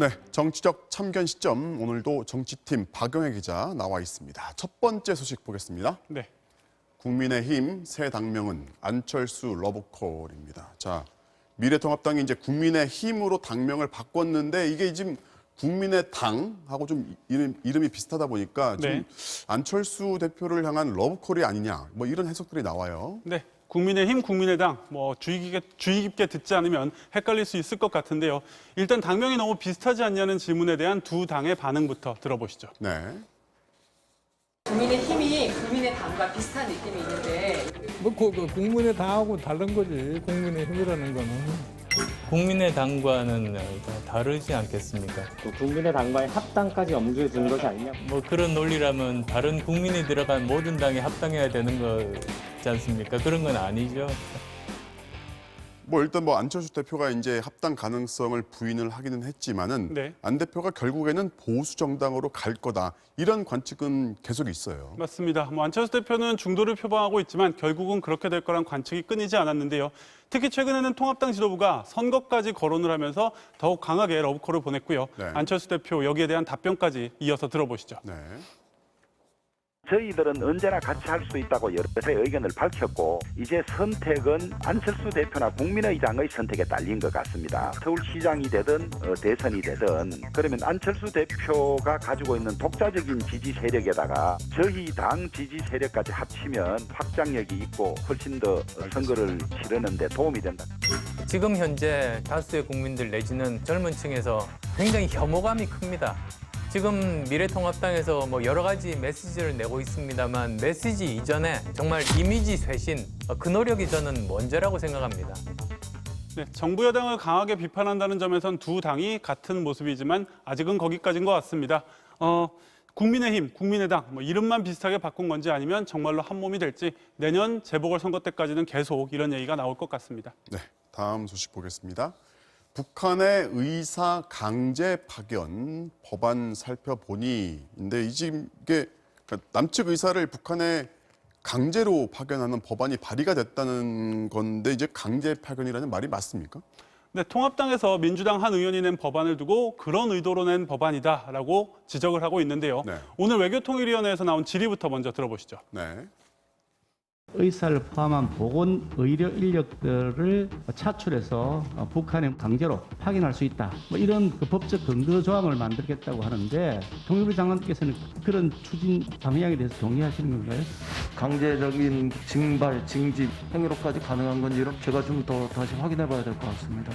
네, 정치적 참견 시점 오늘도 정치팀 박영애 기자 나와 있습니다. 첫 번째 소식 보겠습니다. 네. 국민의힘 새 당명은 안철수 러브콜입니다. 자, 미래통합당이 이제 국민의힘으로 당명을 바꿨는데 이게 지금 국민의당하고 좀 이름이 비슷하다 보니까 지금 네. 안철수 대표를 향한 러브콜이 아니냐 뭐 이런 해석들이 나와요. 네. 국민의힘, 국민의당 주의 깊게 듣지 않으면 헷갈릴 수 있을 것 같은데요. 일단 당명이 너무 비슷하지 않냐는 질문에 대한 두 당의 반응부터 들어보시죠. 네. 국민의힘이 국민의당과 비슷한 느낌이 있는데 국민의당하고 다른 거지. 국민의힘이라는 거는. 국민의당과는 다르지 않겠습니까? 국민의당과의 합당까지 염두에 둔 것이 아니냐. 그런 논리라면 다른 국민이 들어간 모든 당에 합당해야 되는 거지 않습니까? 그런 건 아니죠. 일단 안철수 대표가 이제 합당 가능성을 부인을 하기는 했지만은 네. 안 대표가 결국에는 보수 정당으로 갈 거다 이런 관측은 계속 있어요. 맞습니다. 안철수 대표는 중도를 표방하고 있지만 결국은 그렇게 될 거란 관측이 끊이지 않았는데요. 특히 최근에는 통합당 지도부가 선거까지 거론을 하면서 더욱 강하게 러브콜을 보냈고요. 네. 안철수 대표 여기에 대한 답변까지 이어서 들어보시죠. 네. 저희들은 언제나 같이 할 수 있다고 여러 차례 의견을 밝혔고 이제 선택은 안철수 대표나 국민의당의 선택에 딸린 것 같습니다. 서울시장이 되든 대선이 되든 그러면 안철수 대표가 가지고 있는 독자적인 지지 세력에다가 저희 당 지지 세력까지 합치면 확장력이 있고 훨씬 더 선거를 치르는 데 도움이 된다. 지금 현재 다수의 국민들 내지는 젊은 층에서 굉장히 혐오감이 큽니다. 지금 미래통합당에서 여러 가지 메시지를 내고 있습니다만 메시지 이전에 정말 이미지 쇄신, 그 노력이 저는 먼저라고 생각합니다. 네, 정부 여당을 강하게 비판한다는 점에선 두 당이 같은 모습이지만 아직은 거기까지인 것 같습니다. 국민의힘, 국민의당 이름만 비슷하게 바꾼 건지 아니면 정말로 한 몸이 될지 내년 재보궐선거 때까지는 계속 이런 얘기가 나올 것 같습니다. 네, 다음 소식 보겠습니다. 북한의 의사 강제 파견 법안 살펴보니인데 이게 남측 의사를 북한에 강제로 파견하는 법안이 발의가 됐다는 건데 이제 강제 파견이라는 말이 맞습니까? 네, 통합당에서 민주당 한 의원이 낸 법안을 두고 그런 의도로 낸 법안이다라고 지적을 하고 있는데요. 네. 오늘 외교통일위원회에서 나온 질의부터 먼저 들어보시죠. 네. 의사를 포함한 보건 의료 인력들을 차출해서 북한에 강제로 파견할 수 있다. 이런 법적 근거 조항을 만들겠다고 하는데 통일부 장관께서는 그런 추진 방향에 대해서 동의하시는 건가요? 강제적인 징발, 징집 행위로까지 가능한 건지 제가 좀 더 다시 확인해 봐야 될 것 같습니다.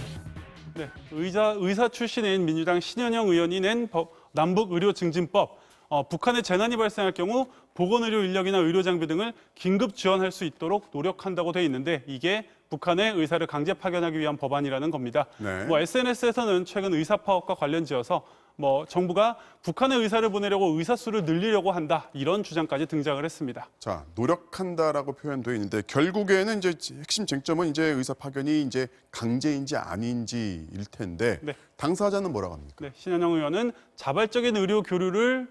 네, 의사 출신인 민주당 신현영 의원이 낸 남북의료증진법. 북한에 재난이 발생할 경우 보건의료 인력이나 의료 장비 등을 긴급 지원할 수 있도록 노력한다고 돼 있는데 이게 북한의 의사를 강제 파견하기 위한 법안이라는 겁니다. 네. SNS에서는 최근 의사 파업과 관련지어서 정부가 북한의 의사를 보내려고 의사 수를 늘리려고 한다 이런 주장까지 등장을 했습니다. 자, 노력한다라고 표현되어 있는데 결국에는 이제 핵심 쟁점은 이제 의사 파견이 이제 강제인지 아닌지일 텐데 네. 당사자는 뭐라고 합니까? 네, 신현영 의원은 자발적인 의료 교류를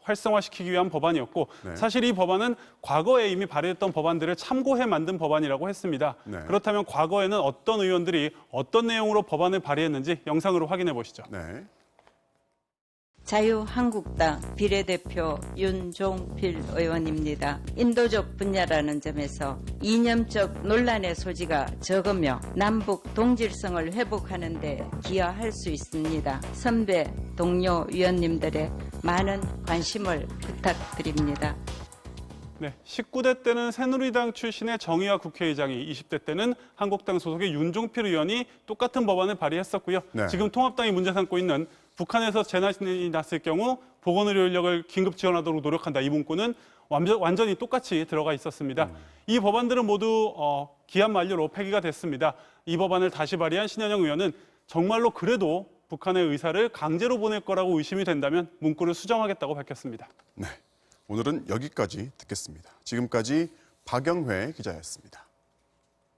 활성화시키기 위한 법안이었고 네. 사실 이 법안은 과거에 이미 발의했던 법안들을 참고해 만든 법안이라고 했습니다. 네. 그렇다면 과거에는 어떤 의원들이 어떤 내용으로 법안을 발의했는지 영상으로 확인해 보시죠. 네. 자유한국당 비례대표 윤종필 의원입니다. 인도적 분야라는 점에서 이념적 논란의 소지가 적으며 남북 동질성을 회복하는 데 기여할 수 있습니다. 선배, 동료 위원님들의 많은 관심을 부탁드립니다. 네, 19대 때는 새누리당 출신의 정의화 국회의장이, 20대 때는 한국당 소속의 윤종필 의원이 똑같은 법안을 발의했었고요. 네. 지금 통합당이 문제 삼고 있는 북한에서 재난이 났을 경우 보건의료 인력을 긴급 지원하도록 노력한다. 이 문구는 완전히 똑같이 들어가 있었습니다. 이 법안들은 모두 기한 만료로 폐기가 됐습니다. 이 법안을 다시 발의한 신현영 의원은 정말로 그래도 북한의 의사를 강제로 보낼 거라고 의심이 된다면 문구를 수정하겠다고 밝혔습니다. 네. 오늘은 여기까지 듣겠습니다. 지금까지 박영회 기자였습니다.